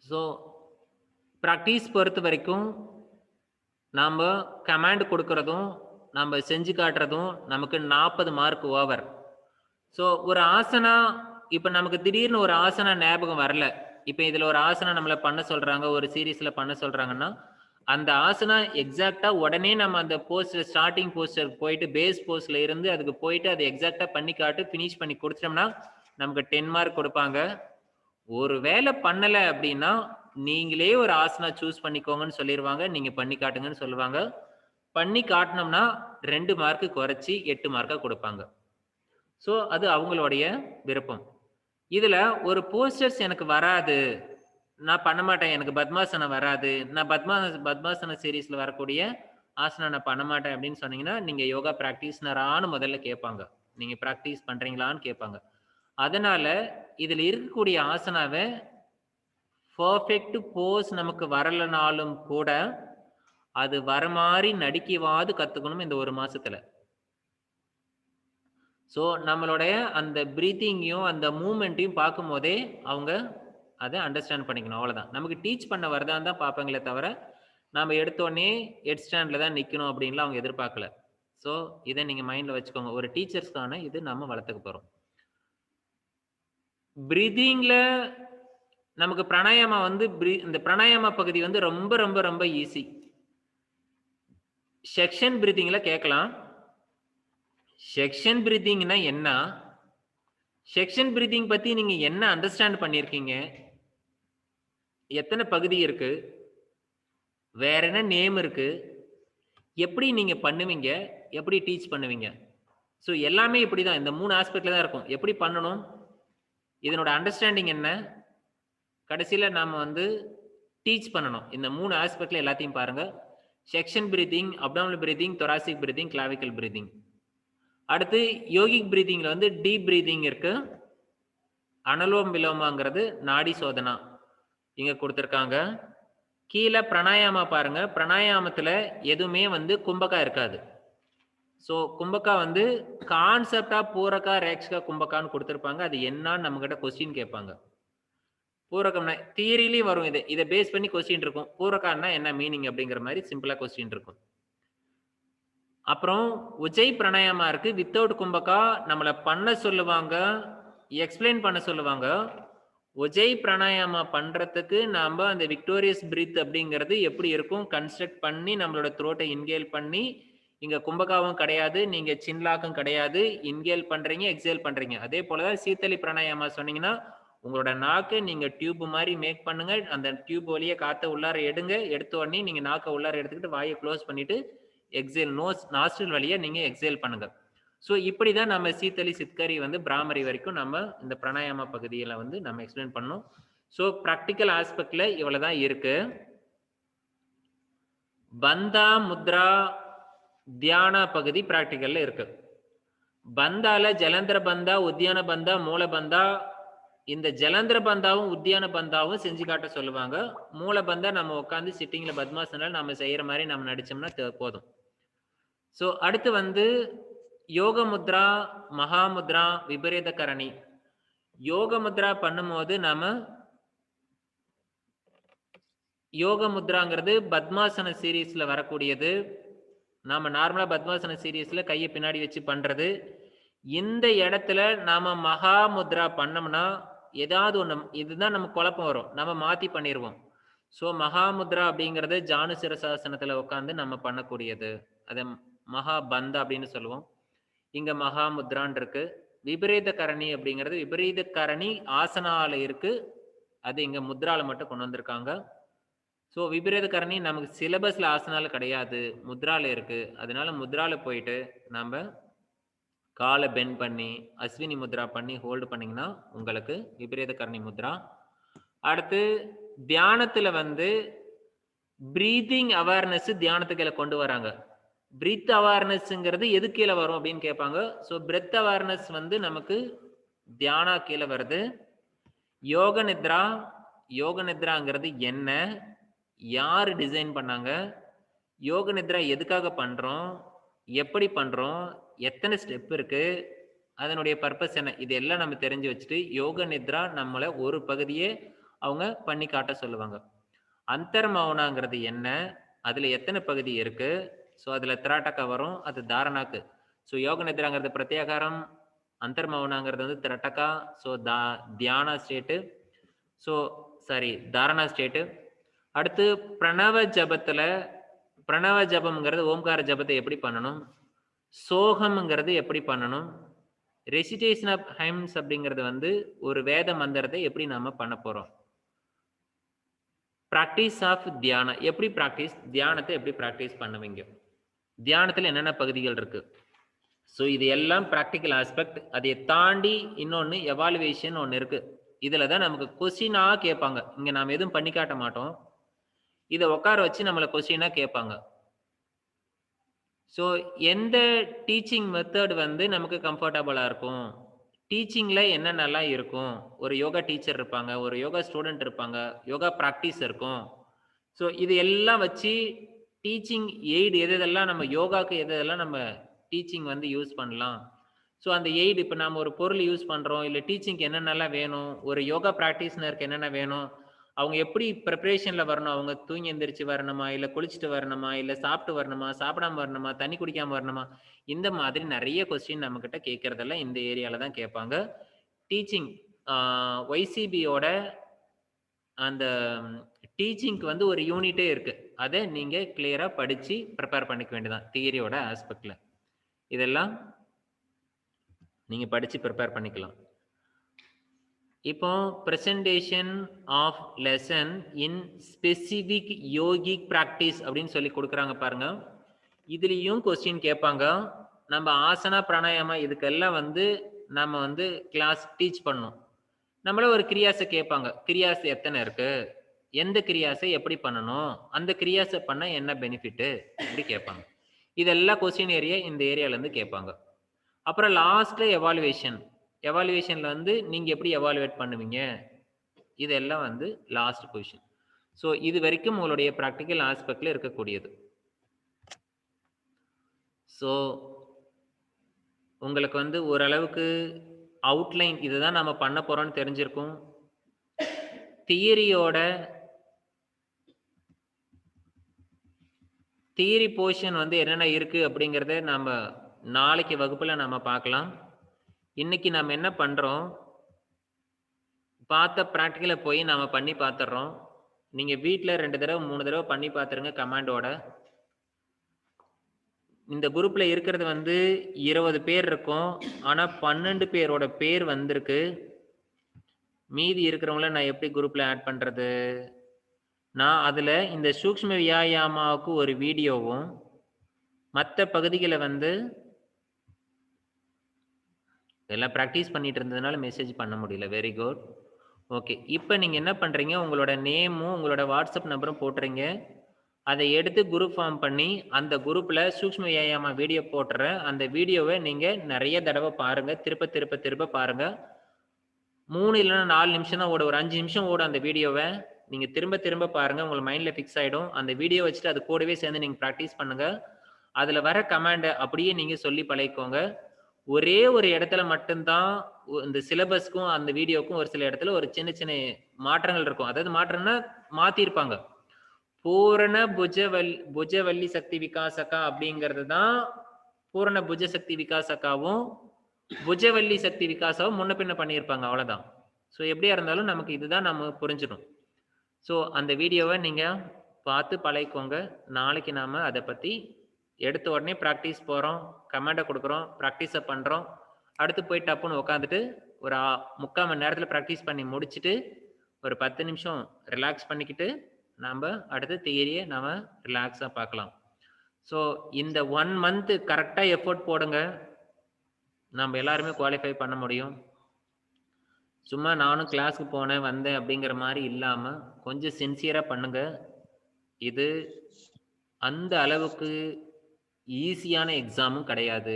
So practice பொறுத்த வரைக்கும் நாம் கமாண்ட் கொடுக்கறதும் நம்ம செஞ்சு காட்டுறதும் நமக்கு 40 மார்க் ஓவர். ஸோ ஒரு ஆசனா இப்போ நமக்கு திடீர்னு ஒரு ஆசனா ஞாபகம் வரல. இப்போ இதில் ஒரு ஆசனா நம்மளை பண்ண சொல்கிறாங்க, ஒரு சீரீஸில் பண்ண சொல்கிறாங்கன்னா அந்த ஆசனா எக்ஸாக்டா உடனே நம்ம அந்த போஸ்டர் ஸ்டார்டிங் போஸ்டர் போயிட்டு பேஸ் போஸ்ட்ல இருந்து அதுக்கு போயிட்டு அதை எக்ஸாக்டா பண்ணி காட்டு ஃபினிஷ் பண்ணி கொடுத்தோம்னா நமக்கு 10 மார்க் கொடுப்பாங்க. ஒரு வேலை பண்ணல அப்படின்னா நீங்களே ஒரு ஆசனா சூஸ் பண்ணிக்கோங்கன்னு சொல்லிடுவாங்க. நீங்க பண்ணி காட்டுங்கன்னு சொல்லுவாங்க. பண்ணி காட்டினோம்னா 2 மார்க் குறைச்சி 8 மார்க்கா கொடுப்பாங்க. ஸோ அது அவங்களுடைய விருப்பம். இதுல ஒரு போஸ்டர்ஸ் எனக்கு வராது, நான் பண்ண மாட்டேன், எனக்கு பத்மாசனம் வராது, நான் பத்மாசன சீரீஸ்ல வரக்கூடிய ஆசனம் நான் பண்ண மாட்டேன் அப்படின்னு சொன்னீங்கன்னா நீங்க யோகா பிராக்டிஸ்னரான்னு முதல்ல கேட்பாங்க. நீங்க பிராக்டிஸ் பண்றீங்களான்னு கேட்பாங்க. அதனால இதுல இருக்கக்கூடிய ஆசனாவை பர்ஃபெக்ட் போஸ் நமக்கு வரலனாலும் கூட அது வர மாதிரி நடிக்கவாது கத்துக்கணும் இந்த ஒரு மாசத்துல. ஸோ நம்மளுடைய அந்த பிரீத்திங்கையும் அந்த மூமெண்ட்டையும் பார்க்கும் போதே அவங்க அதை அண்டர்ஸ்டாண்ட் பண்ணிக்கணும். அவ்வளோதான். நமக்கு டீச் பண்ண வரதான் தான் பார்ப்பாங்களே தவிர நம்ம எடுத்தோடனே ஹெட் ஸ்டாண்டில் தான் நிற்கணும் அப்படின்லாம் அவங்க எதிர்பார்க்கல. ஸோ இதை நீங்கள் மைண்டில் வச்சுக்கோங்க. ஒரு டீச்சர்ஸ்க்கான இது நம்ம வளர்த்துக்க போகிறோம். பிரீதிங்கில் நமக்கு பிராணாயாமா வந்து இந்த பிராணாயாமா பகுதி வந்து ரொம்ப ரொம்ப ரொம்ப ஈஸி. செக்ஷன் பிரீதிங்கில் கேட்கலாம். செக்ஷன் பிரீதிங்னா என்ன? செக்ஷன் பிரீதிங் பத்தி நீங்க என்ன அண்டர்ஸ்டாண்ட் பண்ணிருக்கீங்க? எத்தனை பகுதி இருக்கு? வேற என்ன நேம் இருக்கு? எப்படி நீங்க பண்ணுவீங்க? எப்படி டீச் பண்ணுவீங்க? ஸோ எல்லாமே இப்படிதான். இந்த 3 ஆஸ்பெக்ட்ல தான் இருக்கும். எப்படி பண்ணணும்? இதனோட அண்டர்ஸ்டாண்டிங் என்ன? கடைசியில நாம வந்து டீச் பண்ணணும். இந்த 3 ஆஸ்பெக்ட்ல எல்லாத்தையும் பாருங்க. Section breathing, abdominal breathing, thoracic breathing, clavicle breathing. அடுத்து யோகிக் பிரீதிங்ல வந்து டீப் பிரீதிங் இருக்கு. அனலோம் விலோமாங்கிறது நாடி சோதனா இங்க கொடுத்திருக்காங்க. கீழே பிராணாயாமா பாருங்க. பிராணாயாமத்துல எதுவுமே வந்து கும்பகா இருக்காது. ஸோ கும்பகா வந்து கான்செப்டா பூரகா ரேக்ஷகா கும்பகான்னு கொடுத்திருப்பாங்க. அது என்னன்னு நம்ம கிட்ட கொஸ்டின் கேட்பாங்க. பூரகம்னா தியரிலையும் வரும். இதை பேஸ் பண்ணி கொஸ்டின் இருக்கும். பூரகான்னா என்ன மீனிங் அப்படிங்கிற மாதிரி சிம்பிளா கொஸ்டின் இருக்கும். அப்புறம் உஜை பிராணாயாமா இருக்கு. வித்தவுட் கும்பகா நம்மளை பண்ண சொல்லுவாங்க, எக்ஸ்பிளைன் பண்ண சொல்லுவாங்க. உஜை பிராணாயாமா பண்றதுக்கு நாம அந்த விக்டோரியஸ் பிரீத் அப்படிங்கிறது எப்படி இருக்கும் கன்ஸ்ட்ரக்ட் பண்ணி நம்மளோட த்ரோட்டை இன்கேல் பண்ணி, இங்க கும்பகாவும் கிடையாது, நீங்க சின்லாக்கும் கிடையாது, இன்கேல் பண்றீங்க, எக்ஸேல் பண்றீங்க. அதே போலதான் சீத்தலி பிராணாயாமா சொன்னீங்கன்னா உங்களோட நாக்கு நீங்க டியூப் மாதிரி மேக் பண்ணுங்க. அந்த டியூப் வழியே காத்த உள்ளார எடுங்க. எடுத்த உடனே நீங்க நாக்கை உள்ளார எடுத்துக்கிட்டு வாயை க்ளோஸ் பண்ணிட்டு எக்ஸேல் நாஸ்ட்ரில் வழியா நீங்க எக்ஸேல் பண்ணுங்க. ஸோ இப்படி தான் நம்ம சீத்தலி சித்கரி வந்து பிராமரி வரைக்கும் நம்ம இந்த பிராணாயாமா பகுதியில் வந்து நம்ம எக்ஸ்பிளைன் பண்ணோம். ஸோ ப்ராக்டிக்கல் ஆஸ்பெக்ட்ல இவ்வளவுதான் இருக்கு. பந்தா முத்ரா தியான பகுதி பிராக்டிக்கல்ல இருக்கு. பந்தால ஜலந்திர பந்தா, உத்தியான பந்தா, மூல பந்தா. இந்த ஜலந்திர பந்தாவும் உத்தியான பந்தாவும் செஞ்சு காட்ட சொல்லுவாங்க. மூல பந்தா நம்ம உட்காந்து சிட்டிங்ல பத்மாசனால நம்ம செய்யற மாதிரி நம்ம நடிச்சோம்னா போதும். ஸோ அடுத்து வந்து யோக முத்ரா, மகாமுத்ரா, விபரீத கரணி. யோக முத்ரா பண்ணும்போது நாம யோக முத்ராங்கிறது பத்மாசன சீரீஸ்ல வரக்கூடியது. நாம நார்மலா பத்மாசன சீரீஸ்ல கையை பின்னாடி வச்சு பண்றது. இந்த இடத்துல நாம மகாமுத்ரா பண்ணோம்னா ஏதாவது ஒண்ணு இதுதான் நமக்கு குழப்பம் வரும். நம்ம மாத்தி பண்ணிடுவோம். ஸோ மகாமுத்ரா அப்படிங்கிறது ஜானு சிரசாசனத்துல உட்காந்து நம்ம பண்ணக்கூடியது. அதை மகாபந்தா அப்படின்னு சொல்லுவோம். இங்க மகாமுத்ரான் இருக்கு. விபரீத கரணி அப்படிங்கிறது விபரீத கரணி ஆசனால இருக்கு. அது இங்க முத்ரால மட்டும் கொண்டு வந்திருக்காங்க. ஸோ விபரீத கரணி நமக்கு சிலபஸ்ல ஆசனால கிடையாது, முத்ரால இருக்கு. அதனால முத்ரால போயிட்டு நம்ம காலை பெண்ட் பண்ணி அஸ்வினி முத்ரா பண்ணி ஹோல்டு பண்ணீங்கன்னா உங்களுக்கு விபரீத கரணி முத்ரா. அடுத்து தியானத்துல வந்து பிரீதிங் அவேர்னஸ் தியானத்துக்கு கொண்டு வராங்க. பிரீத் அவேர்னஸ்ங்கிறது எது கீழே வரும் அப்படின்னு கேட்பாங்க. ஸோ பிரெத் அவேர்னஸ் வந்து நமக்கு தியானா கீழே வருது. யோக நித்ரா, யோக நித்ராங்கிறது என்ன, யார் டிசைன் பண்ணாங்க, யோக நித்ரா எதுக்காக பண்றோம், எப்படி பண்றோம், எத்தனை ஸ்டெப் இருக்கு, அதனுடைய பர்பஸ் என்ன, இது எல்லாம் நம்ம தெரிஞ்சு வச்சுட்டு யோக நித்ரா நம்மளை ஒரு பகுதியே அவங்க பண்ணி காட்ட சொல்லுவாங்க. அந்தர்மௌனாங்கிறது என்ன? அதுல எத்தனை பகுதி இருக்கு? ஸோ அதுல திராட்டகா வரும். அது தாரணாக்கு. ஸோ யோக நித்ராங்கிறது பிரத்யாகாரம். அந்தர்மௌனாங்கிறது வந்து திரட்டகா. ஸோ தியான state. So sorry dharana state. அடுத்து பிரணவ ஜபம்ங்கிறது ஓம்கார ஜபத்தை எப்படி பண்ணணும்? சோகம்ங்கிறது எப்படி பண்ணணும்? ரெசிடேஷன் ஆஃப் ஹைம்ஸ் அப்படிங்கிறது வந்து ஒரு வேத மந்திரத்தை எப்படி நாம பண்ண போறோம்? பிராக்டிஸ் ஆஃப் தியானம் எப்படி தியானத்தை எப்படி பிராக்டிஸ் பண்ணுவீங்க? தியானத்துல என்னென்ன பகுதிகள் இருக்கு? ஸோ இது எல்லாம் ப்ராக்டிக்கல் ஆஸ்பெக்ட். அதை தாண்டி இன்னொன்னு எவாலுவேஷன் ஒன்று இருக்கு. இதுல தான் நமக்கு கொஸ்டினா கேட்பாங்க. இங்க நாம எதுவும் பண்ணி காட்ட மாட்டோம். இதை உட்கார வச்சு நம்மளை கொஸ்டினா கேட்பாங்க. ஸோ எந்த டீச்சிங் மெத்தட் வந்து நமக்கு கம்ஃபர்டபுளா இருக்கும்? டீச்சிங்ல என்னென்னலாம் இருக்கும்? ஒரு யோகா டீச்சர் இருப்பாங்க, ஒரு யோகா ஸ்டூடெண்ட் இருப்பாங்க, யோகா ப்ராக்டிஸ் இருக்கும். ஸோ இது எல்லாம் வச்சு டீச்சிங் எய்டு எதெல்லாம் நம்ம யோகாக்கு எதெல்லாம் நம்ம டீச்சிங் வந்து யூஸ் பண்ணலாம். ஸோ அந்த எய்டு இப்போ நம்ம ஒரு பொருள் யூஸ் பண்ணுறோம், இல்லை டீச்சிங்க்கு என்னென்னலாம் வேணும், ஒரு யோகா ப்ராக்டிஸ்னருக்கு என்னென்ன வேணும், அவங்க எப்படி ப்ரிப்பரேஷனில் வரணும், அவங்க தூங்கி எந்திரிச்சு வரணுமா, இல்லை குளிச்சுட்டு வரணுமா, இல்லை சாப்பிட்டு வரணுமா, சாப்பிடாம வரணுமா, தண்ணி குடிக்காம வரணுமா, இந்த மாதிரி நிறைய கொஸ்டின் நம்மக்கிட்ட கேட்குறதெல்லாம் இந்த ஏரியாவில் தான் கேட்பாங்க. டீச்சிங் ஒய்சிபியோட அந்த டீச்சிங்க்கு வந்து ஒரு யூனிட்டே இருக்கு. அதை நீங்க கிளியரா படிச்சு ப்ரிப்பேர் பண்ணிக்க வேண்டியதான் தியரியோட ஆஸ்பெக்ட்ல. இதெல்லாம் நீங்க படிச்சு ப்ரிப்பேர் பண்ணிக்கலாம். இப்போ presentation of lesson in specific yogic practice அப்படின்னு சொல்லி கொடுக்குறாங்க பாருங்க. இதுலயும் கொஸ்டின் கேட்பாங்க. நம்ம ஆசனா பிராணாயாமா இதுக்கெல்லாம் வந்து நம்ம வந்து கிளாஸ் டீச் பண்ணணும். நம்மள ஒரு கிரியாசை கேட்பாங்க. கிரியாஸ் எத்தனை இருக்கு, எந்த கிரியாசை எப்படி பண்ணணும், அந்த கிரியாசை பண்ண என்ன பெனிஃபிட் இப்படி கேட்பாங்க. இதெல்லாம் கொஸ்டின் ஏரியா இந்த ஏரியால இருந்து கேட்பாங்க. அப்புறம் லாஸ்ட்ல எவாலுவேஷன்ல வந்து நீங்க எப்படி எவாலுவேட் பண்ணுவீங்க, இதெல்லாம் வந்து லாஸ்ட் கொஸ்டின். ஸோ இது வரைக்கும் உங்களுடைய ப்ராக்டிக்கல் ஆஸ்பெக்ட்ல இருக்கக்கூடியது. ஸோ உங்களுக்கு வந்து ஓரளவுக்கு அவுட்லைன் இதுதான் நம்ம பண்ண போறோம்னு தெரிஞ்சிருக்கும். தியரி போர்ஷன் வந்து என்னென்ன இருக்கு அப்படிங்கிறத நம்ம நாளைக்கு வகுப்புல நம்ம பார்க்கலாம். இன்னைக்கு நம்ம என்ன பண்றோம், பார்த்த ப்ராக்டிக்கலை போய் நாம பண்ணி பார்த்துடுறோம். நீங்க வீட்டில் 2 தடவை 3 தடவை பண்ணி பார்த்துருங்க கமாண்டோட. இந்த குரூப்ல இருக்கிறது வந்து 20 பேர் இருக்கும். ஆனா 12 பேரோட பேர் வந்திருக்கு. மீதி இருக்கிறவங்கள நான் எப்படி குரூப்ல ஆட் பண்றது? நான் அதுல இந்த சூக்ஷ்ம வியாயாமாவுக்கு ஒரு வீடியோவும் மற்ற பகுதிகளை வந்து எல்லாம் ப்ராக்டிஸ் பண்ணிட்டு இருந்ததுனால மெசேஜ் பண்ண முடியல. Very good. ஓகே, இப்போ நீங்கள் என்ன பண்ணுறீங்க, உங்களோட நேமும் உங்களோட வாட்ஸ்அப் நம்பரும் போட்டுறீங்க. அதை எடுத்து குரூப் ஃபார்ம் பண்ணி அந்த குரூப்பில் சூக்ஷ்ம வியாயாமா வீடியோ போட்டுறேன். அந்த வீடியோவை நீங்கள் நிறைய தடவை பாருங்கள், திருப்ப பாருங்கள். 3 இல்லைன்னா 4 நிமிஷம் தான் ஓடும், ஒரு 5 நிமிஷம் ஓடும் அந்த வீடியோவை. நீங்கள் திரும்ப பாருங்கள், உங்களுக்கு மைண்டில் ஃபிக்ஸ் ஆகிடும். அந்த வீடியோ வச்சுட்டு அது கூடவே சேர்ந்து நீங்கள் ப்ராக்டிஸ் பண்ணுங்கள். அதில் வர கமாண்டை அப்படியே நீங்கள் சொல்லி பழகிக்கோங்க. ஒரே ஒரு இடத்துல மட்டும்தான் இந்த சிலபஸ்க்கும் அந்த வீடியோக்கும் ஒரு சில இடத்துல ஒரு சின்ன சின்ன மாற்றங்கள் இருக்கும். அதாவது மாற்றம்னா மாத்திருப்பாங்க. பூரண புஜவல்லி சக்தி விகாசகா அப்படிங்கிறது தான் பூரண புஜ சக்தி விகாசகாவும் புஜவல்லி சக்தி விகாசாவும் முன்ன பின்ன பண்ணியிருப்பாங்க, அவ்வளவுதான். ஸோ எப்படியா இருந்தாலும் நமக்கு இதுதான் நம்ம புரிஞ்சிடும். ஸோ அந்த வீடியோவை நீங்க பார்த்து பழகிக்கோங்க. நாளைக்கு நாம அதை பத்தி எடுத்த உடனே ப்ராக்டிஸ் போகிறோம், கமெண்டை கொடுக்குறோம், ப்ராக்டிஸை பண்ணுறோம். அடுத்து போய் டப்புன்னு உட்காந்துட்டு ஒரு 3/4 மணி நேரத்தில் ப்ராக்டிஸ் பண்ணி முடிச்சுட்டு ஒரு 10 நிமிஷம் ரிலாக்ஸ் பண்ணிக்கிட்டு நாம் அடுத்து தியரியை நாம் ரிலாக்ஸாக பார்க்கலாம். ஸோ இந்த 1 மந்த்து கரெக்டாக எஃபோர்ட் போடுங்க, நம்ம எல்லாருமே குவாலிஃபை பண்ண முடியும். சும்மா நானும் கிளாஸுக்கு போனேன் வந்தேன் அப்படிங்கிற மாதிரி இல்லாமல் கொஞ்சம் சின்சியராக பண்ணுங்க. இது அந்த அளவுக்கு ஈஸியான எக்ஸாமும் கிடையாது.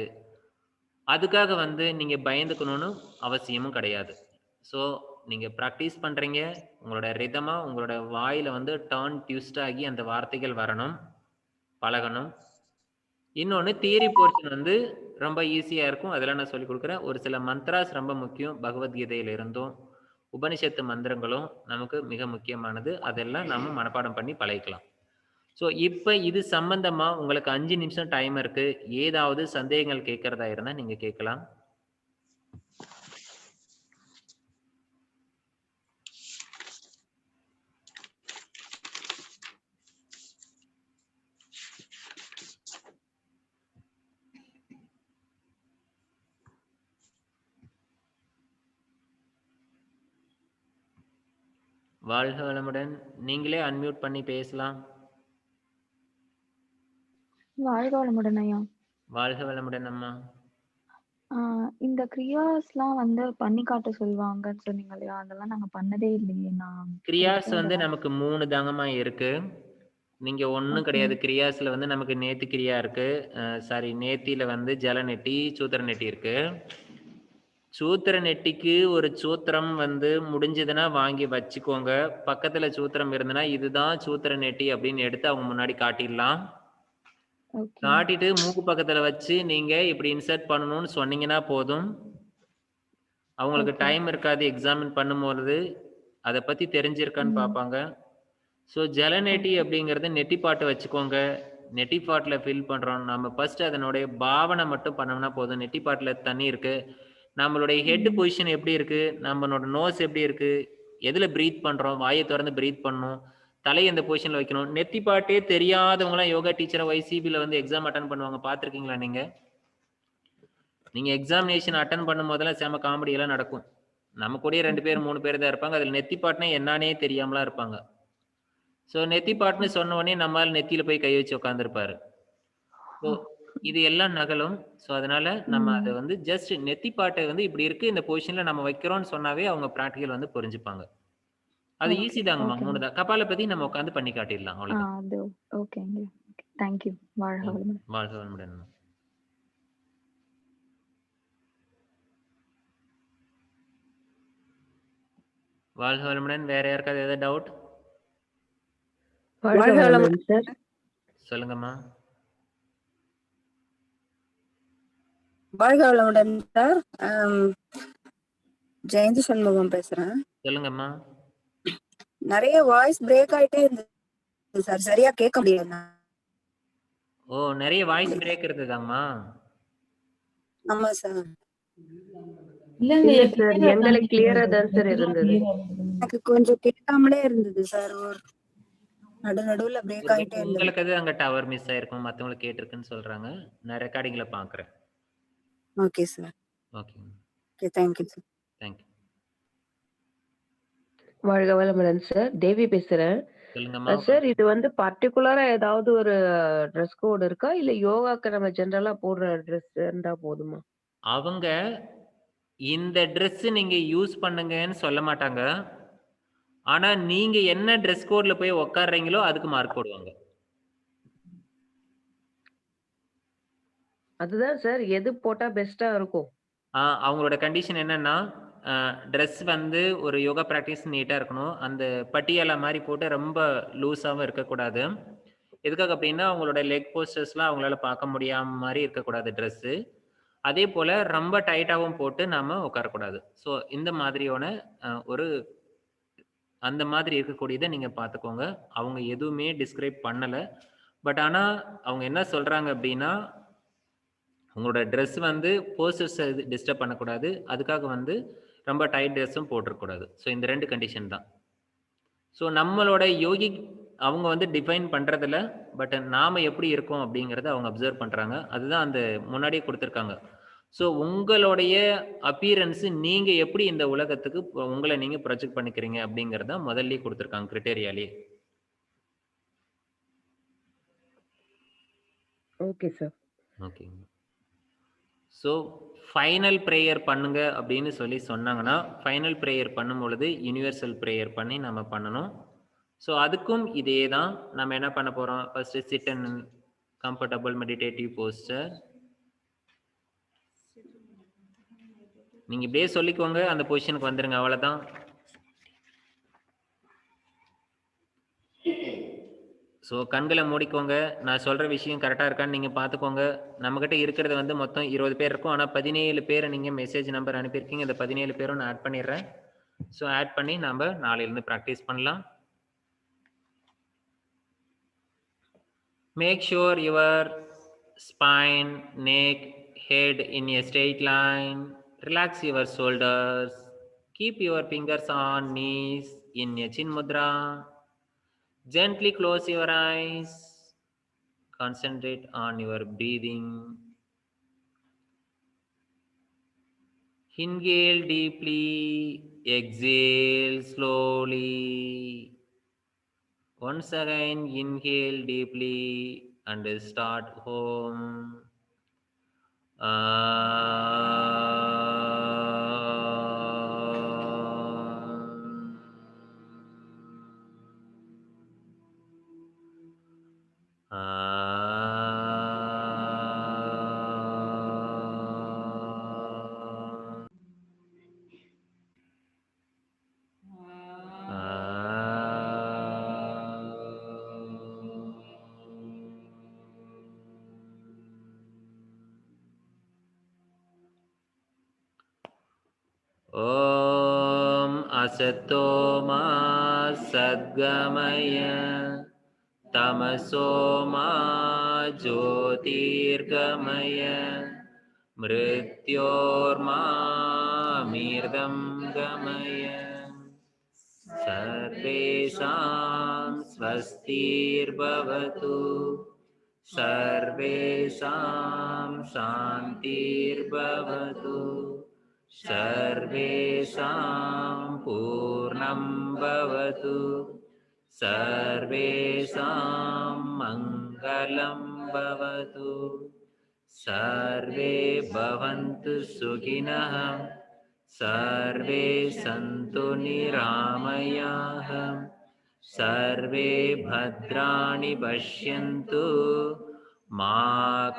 அதுக்காக வந்து நீங்க பயந்துக்கணும்னு அவசியமும் கிடையாது. ஸோ நீங்க ப்ராக்டிஸ் பண்றீங்க, உங்களோட ரிதமா உங்களோட வாயில வந்து டர்ன் ட்விஸ்ட் ஆகி அந்த வார்த்தைகள் வரணும், பழகணும். இன்னொன்று தியரி போர்ஷன் வந்து ரொம்ப ஈஸியாக இருக்கும், அதெல்லாம் நான் சொல்லிக் கொடுக்குறேன். ஒரு சில மந்த்ராஸ் ரொம்ப முக்கியம், பகவத்கீதையில இருந்தும் உபனிஷத்து மந்திரங்களும் நமக்கு மிக முக்கியமானது. அதெல்லாம் நாம மனப்பாடம் பண்ணி பழகிக்கலாம். ஸோ இப்ப இது சம்பந்தமா உங்களுக்கு 5 நிமிஷம் டைம் இருக்கு. ஏதாவது சந்தேகங்கள் கேட்கிறதா இருந்தா நீங்க கேட்கலாம். வாழ்க வளமுடன். நீங்களே அன்மியூட் பண்ணி பேசலாம். வாழ்க வளமுடன் ஐயா. வாழ்க வளமுடன் அம்மா. இந்த கிரியாஸ்லாம் வந்து பண்ணி காட்ட சொல்லுவாங்கன்னு சொன்னீங்க இல்லையா? அதெல்லாம் நாங்க பண்ணதே இல்லையே. நான் கிரியாஸ் புதுசா வந்து இதெல்லாம். நமக்கு 3 தாங்கம்மா இருக்கு. நீங்க ஒண்ணும் ஓகே. கிடையாது. கிரியாஸ்ல வந்து நமக்கு நேத்தி கிரியா இருக்கு. நேத்தியில வந்து ஜலநெட்டி, சூத்திர நெட்டி இருக்கு. சூத்திர நெட்டிக்கு ஒரு சூத்திரம் வந்து முடிஞ்சதுன்னா வாங்கி வச்சுக்கோங்க. பக்கத்துல சூத்திரம் இருந்ததுன்னா, இதுதான் சூத்திர நெட்டி அப்படின்னு எடுத்து அவங்க முன்னாடி காட்டிடலாம். ஓகே. காட்டிட்டு மூக்கு பக்கத்துல வச்சு நீங்க இப்படி இன்சர்ட் பண்ணணும்னு சொன்னீங்கன்னா போதும். அவங்களுக்கு ஓகே. டைம் இருக்காது எக்ஸாமின் பண்ணும்போது. அத பத்தி தெரிஞ்சிருக்கான்னு ம். பார்ப்பாங்க. ஸோ ஜலநெட்டி ஓகே. அப்படிங்கிறது நெட்டி பாட்டு வச்சுக்கோங்க. நெட்டி பாட்ல ஃபில் பண்றோம். நம்ம ஃபர்ஸ்ட் அதனுடைய பாவனை மட்டும் பண்ணோம்னா போதும். நெட்டி பாட்ல தண்ணி இருக்கு. நம்மளுடைய ஹெட் ம். பொசிஷன் எப்படி இருக்கு? நம்மளோட நோஸ் எப்படி இருக்கு? எதுல பிரீத் பண்றோம்? வாயை திறந்து பிரீத் பண்ணணும். தலைய எந்த பொசிஷன்ல வைக்கணும்? நெத்தி பாட்டே தெரியாதவங்கலாம் யோகா டீச்சரா YCBல வந்து எக்ஸாம் அட்டெண்ட் பண்ணுவாங்க. பார்த்திருக்கீங்களா நீங்க? நீங்க எக்ஸாமினேஷன் அட்டெண்ட் பண்ணும்போதெல்லாம் செம காமெடி எல்லாம் நடக்கும். நம்ம கூடயே 2 ஓகே. பேர் 3 பேர் தான் இருப்பாங்க. அதுல நெத்தி பாட்டுனா என்னான்னே தெரியாமலாம் இருப்பாங்க. ஸோ நெத்தி பாட்டுன்னு சொன்ன உடனே நம்மால் நெத்தியில போய் கை வச்சு உட்கார்ந்திருப்பாரு. ஸோ இது எல்லாம் நகலும். ஸோ அதனால நம்ம அத ம். வந்து ஜஸ்ட் நெத்தி பாட்ட வந்து இப்படி இருக்கு. இந்த பொசிஷன்ல நம்ம வைக்கிறோம்னு சொன்னாவே அவங்க பிராக்டிகல் வந்து புரிஞ்சுப்பாங்க. அது ஓகே. ஈஸி தாங்கம்மா. ஓகேங்க. 3 தான். கபாலபதி நம்ம உட்கார்ந்து பண்ணி காட்டிடலாம். அவ்வளவுதான். அது ஓகேங்க. ஓகே. Thank you. வாழ்க வளமுடன். வாழ்க வளமுடன். வாழ்க வளமுடன். வேற யாருக்காவது ஏதாவது டவுட்? வாழ்க வளமுடன் சார். சொல்லுங்கம்மா. வாழ்க வளமுடன் சார். ஜெயந்தி சண்முகம் பேசுறேன். சொல்லுங்கம்மா. நிறைய வாய்ஸ் பிரேக் ஆயிட்டே இருந்தது சார். சரியா கேட்க முடியல. ஓ, நிறைய வாய்ஸ் பிரேக் இருக்குதாங்கம்மா. ஆமா சார். இல்ல சார், எங்களை கிளியரா தான் சார் இருந்தது. எனக்கு கொஞ்சம் கேட்காமலே இருந்தது சார். ஒரு நடுவுல பிரேக் ஆயிட்டே இருந்தது. உங்களுக்கு அது அங்க டவர் மிஸ் ஆயிருக்கும். மத்தவங்களுக்கு கேட்டிருக்குன்னு சொல்றாங்க. நான் ரெக்கார்டிங்ல பாக்குறேன். Okay sir. Okay. Okay, thank you sir. Thank you. வாழ்க வளமுடன் சார். தேவி பேசுறேன். சொல்லுங்கம்மா. சார், இது வந்து பர்டிகுலரா ஏதாவது ஒரு ட்ரெஸ் கோட் இருக்கா? இல்ல யோகாக்கு நம்ம ஜெனரலா போடுற ட்ரெஸ் இருந்தா போதுமா? அவங்க இந்த ட்ரெஸ் நீங்க யூஸ் பண்ணுங்கன்னு சொல்ல மாட்டாங்க. ஆனா நீங்க என்ன ட்ரெஸ் கோட்ல போய் உட்கார்றீங்களோ அதுக்கு மார்க் போடுவாங்க. அதுதான் சார், எது போட்டா பெஸ்டா இருக்கும்? அவங்களோட கண்டிஷன் என்னன்னா, ட்ரெஸ் வந்து ஒரு யோகா பிராக்டிஸ் நீட்டா இருக்கணும். அந்த பட்டியாலா மாரி போட்டு ரொம்ப லூஸாவும் இருக்கக்கூடாது. எதுக்காக அப்படின்னா, அவங்களோட லெக் போஸ்டர்ஸ்லாம் அவங்களால பார்க்க முடியாம மாரி இருக்கக்கூடாது ட்ரெஸ்ஸு. அதேபோல ரொம்ப டைட்டாவும் போட்டு நாம உட்காரக்கூடாது. ஸோ இந்த மாதிரியான ஒரு அந்த மாதிரி இருக்கக்கூடியத நீங்க பார்த்துக்கோங்க. அவங்க எதுவுமே டிஸ்கிரைப் பண்ணல. பட் ஆனா, அவங்க என்ன சொல்றாங்க அப்படின்னா, உங்களோட ட்ரெஸ் வந்து போஸ்டர்ஸ டிஸ்டர்ப் பண்ணக்கூடாது. அதுக்காக வந்து ரொம்ப டைட் ட்ரெஸ்ஸும் போட்டுறக்கூடாது. ஸோ இந்த 2 கண்டிஷன் தான். ஸோ நம்மளோட அவங்க வந்து டிஃபைன் பண்றதில்ல. பட் நாம எப்படி இருக்கோம் அப்படிங்கிறத அவங்க அப்சர்வ் பண்றாங்க. அதுதான் அந்த முன்னாடியே குடுத்துருக்காங்க. ஸோ உங்களுடைய அப்பியரன்ஸ் நீங்க எப்படி இந்த உலகத்துக்கு உங்கள நீங்க ப்ரொஜெக்ட் பண்ணிக்கிறீங்க அப்படிங்கிறத முதல்லயே குடுத்துருக்காங்க கிரைட்டீரியாலயே. Okay sir. ஓகேங்க. ஸோ ஃபைனல் பிரேயர் பண்ணுங்க அப்படின்னு சொல்லி சொன்னாங்கன்னா, ஃபைனல் பிரேயர் பண்ணும்பொழுது யுனிவர்சல் பிரேயர் பண்ணி நம்ம பண்ணணும். ஸோ அதுக்கும் இதே தான். நம்ம என்ன பண்ண போறோம்? First sit in comfortable meditative poster. நீங்க இப்படியே சொல்லிக்கோங்க. அந்த பொசிஷனுக்கு வந்துருங்க. அவ்வளவுதான். ஸோ கண்களை மூடிக்கோங்க. நான் சொல்ற விஷயம் கரெக்டா இருக்கான்னு நீங்க பார்த்துக்கோங்க. நம்மகிட்ட இருக்கிறது வந்து மொத்தம் 20 பேர் இருக்கும். ஆனா 17 பேரை நீங்க மெசேஜ் நம்பர் அனுப்பியிருக்கீங்க. இந்த 17 பேரும் நான் ஆட் பண்ணிடுறேன். ஸோ ஆட் பண்ணி நம்ம நாளையிலேருந்து ப்ராக்டிஸ் பண்ணலாம். Make sure your spine, neck, head in a straight line. Relax your shoulders. Keep your fingers on knees in a chin mudra. Gently close your eyes. Concentrate on your breathing. Inhale deeply, exhale slowly. Once again, inhale deeply and start home. Om Asato Ma Sadgamaya Tamaso Ma Jyotirgamaya Mrityorma Mirdam Gamaya Sarvesham Swastir Bhavatu Sarvesham Shantir Bhavatu Sarvesham Purnam Bhavatu Sarvesham Mangalam Bhavatu Sarve Bhavantu Sukhinah Sarve Santu Niramayah Sarve Bhadrani Pashyantu Ma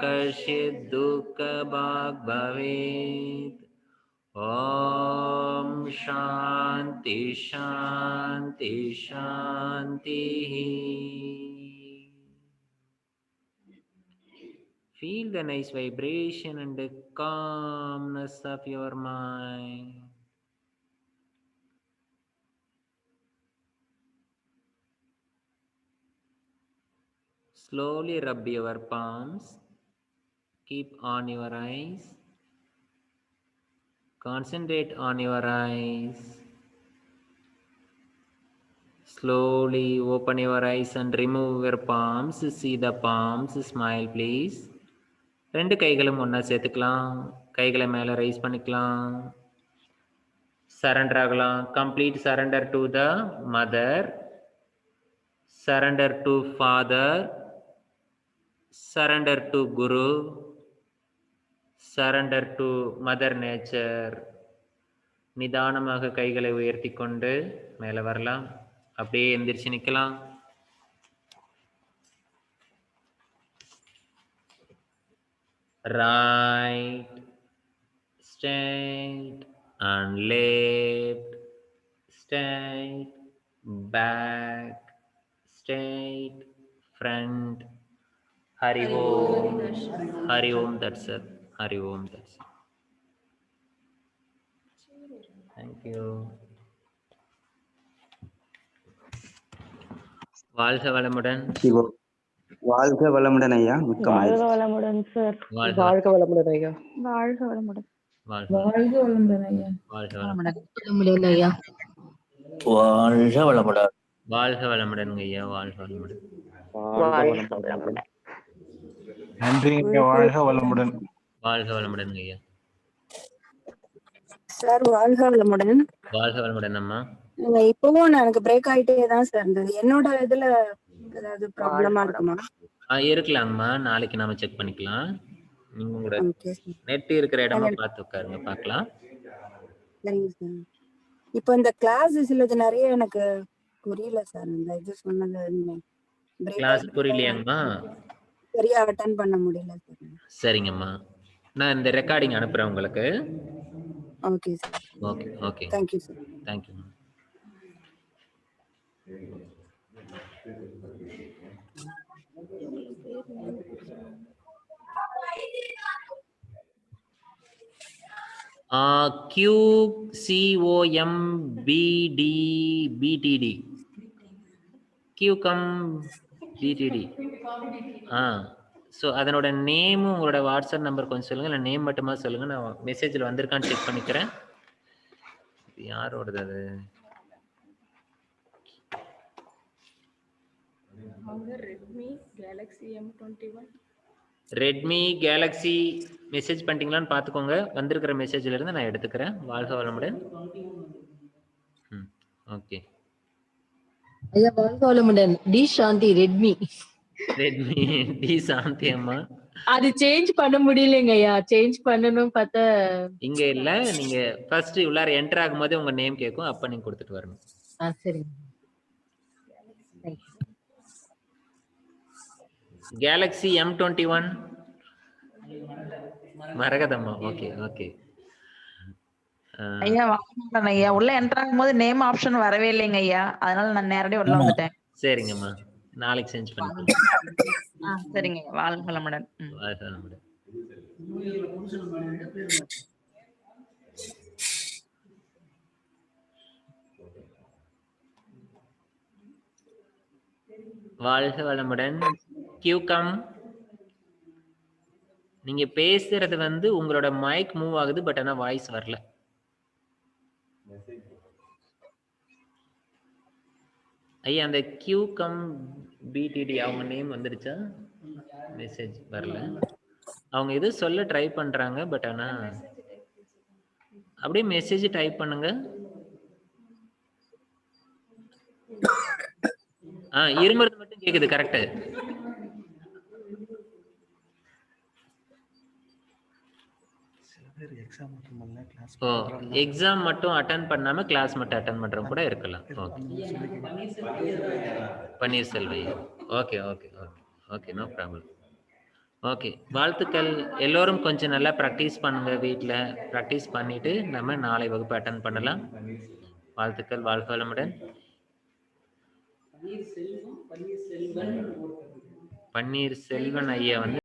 Kashchid Dukkha Bhag Bhavet. Om Shanti Shanti Shanti. Feel the nice vibration and the calmness of your mind. Slowly rub your palms. Keep on your eyes. Concentrate on your eyes. Slowly open your eyes and remove your palms. See the palms. Smile, please. ரெண்டு கைகளும் ஒன்றா சேர்த்துக்கலாம். கைகளை மேலே rice பண்ணிக்கலாம். Surrender ஆகலாம். Complete surrender to the mother, surrender to father, surrender to Guru, surrender to mother nature. நிதானமாக கைகளை உயர்த்தி கொண்டு மேலே வரலாம். அப்படியே எந்திரிச்சு நிற்கலாம். Right, straight and left, straight, back, straight, front. Hari Om, Hari Om, that's it. Hari Om, that's it. Thank you. வாழ்க வளமுடன். வாழ்க வளமுடன் ஐயா. வாழ்க வளமுடன் சார். வாழ்க வளமுடன் ஐயா. வாழ்க வளமுடன். வாழ்க வளமுடன் ஐயா. வாழ்க வளமுடன் ஐயா. வாழ்க வளமுடன். வாழ்க வளமுடன் ஐயா. வாழ்க வளமுடன். நன்றி ஐயா. வாழ்க வளமுடன். வாழ்க வளமுடன் ஐயா. சார் வாழ்க வளமுடன். வாழ்க வளமுடன் அம்மா. இப்பவும் எனக்கு பிரேக் ஆயிட்டே தான் சார் இருந்தது. என்னோட இதுல ஏதாவது ப்ராப்ளமா இருக்குமா? இருக்கலாங்கம்மா. நாளைக்கு நாம செக் பண்ணிக்கலாம். நீங்க கூட நெட் இருக்கிற இடமா பார்த்து உட்காருங்க, பார்க்கலாம். சரிங்க சார். இப்போ இந்த கிளாஸ் சிலது நிறைய எனக்கு புரியல சார். இந்த இது சொன்னது கிளாஸ் புரியலையாங்கம்மா? சரியா அட்டெண்ட் பண்ண முடியல சார். சரிங்கம்மா, நான் இந்த ரெக்கார்டிங் அனுப்புறேன் உங்களுக்கு. Okay sir. Okay okay. Thank you sir. Thank you. QCOMBDBTD QCOM BTD. So அதனோட நேமும் உங்களோட வாட்ஸ்அப் நம்பர் கொஞ்சம் சொல்லுங்க, இல்லை நேம் மட்டுமா சொல்லுங்க, நான் மெசேஜில் வந்திருக்கான்னு செக் பண்ணிக்கிறேன். யாரோடது அது? ரெட்மி கேலக்ஸி மெசேஜ் பண்ணிட்டீங்களான்னு பார்த்துக்கோங்க. வந்திருக்கிற மெசேஜ்ல இருந்து நான் எடுத்துக்கிறேன். வாழ்க வளமுடன். ஓகே. ஐயா வாழ்க வளமுடன். டி சாந்தி ரெட்மி. ரெட்மி டி சாந்தி அம்மா. அது சேஞ்ச் பண்ண முடியலங்க ஐயா. சேஞ்ச் பண்ணனும் பார்த்தா இங்க இல்ல, நீங்க ஃபர்ஸ்ட் உள்ளார என்டர் ஆகும்போது உங்க நேம் கேட்கும், அப்ப நீங்க கொடுத்துட்டு வரணும். சரிங்க. கேலக்ஸி M21 மரகதம்மா. Okay okay. ஐயா வாங்க ஐயா. உள்ள என்டர் ஆகும்போது நேம் ஆப்ஷன் வரவே இல்லைங்க ஐயா, அதனால நான் நேரடியாக உள்ள வந்துட்டேன். சரிங்கம்மா, நாளைக்கு சேஞ்ச் பண்ணிக்கலாம். சரிங்க ஐயா. வாழ்க வளமுடன். வாழ்க வளமுடன். வாழ்க வளமுடன். QCOM நீங்க பேசுறது வந்து உங்களோட மைக் மூவ் ஆகுது, பட் ஆனா வாய்ஸ் வரல. ஐயா அந்த QCOM BTD அவங்க நேம் வந்துருச்சா? மெசேஜ் வரல. அவங்க எது சொல்ல ட்ரை பண்றாங்க, பட் ஆனா அப்படியே மெசேஜ் டைப் பண்ணுங்க. இருமறது மட்டும் கேக்குது. கரெக்ட். ஓ, எக்ஸாம் மட்டும் அட்டெண்ட் பண்ணாம கிளாஸ் மட்டும் அட்டெண்ட் பண்றவங்க கூட இருக்கலாம். Okay. Panneerselvam. Okay okay okay okay, no problem. Okay, வாழ்த்துக்கள். எல்லோரும் கொஞ்சம் நல்லா ப்ராக்டிஸ் பண்ணுங்க. வீட்டில் ப்ராக்டிஸ் பண்ணிட்டு நம்ம நாளை வகுப்பு அட்டெண்ட் பண்ணலாம். வாழ்த்துக்கள். வாழ்க வளமுடன். பன்னீர்செல்வன் ஐயா வந்து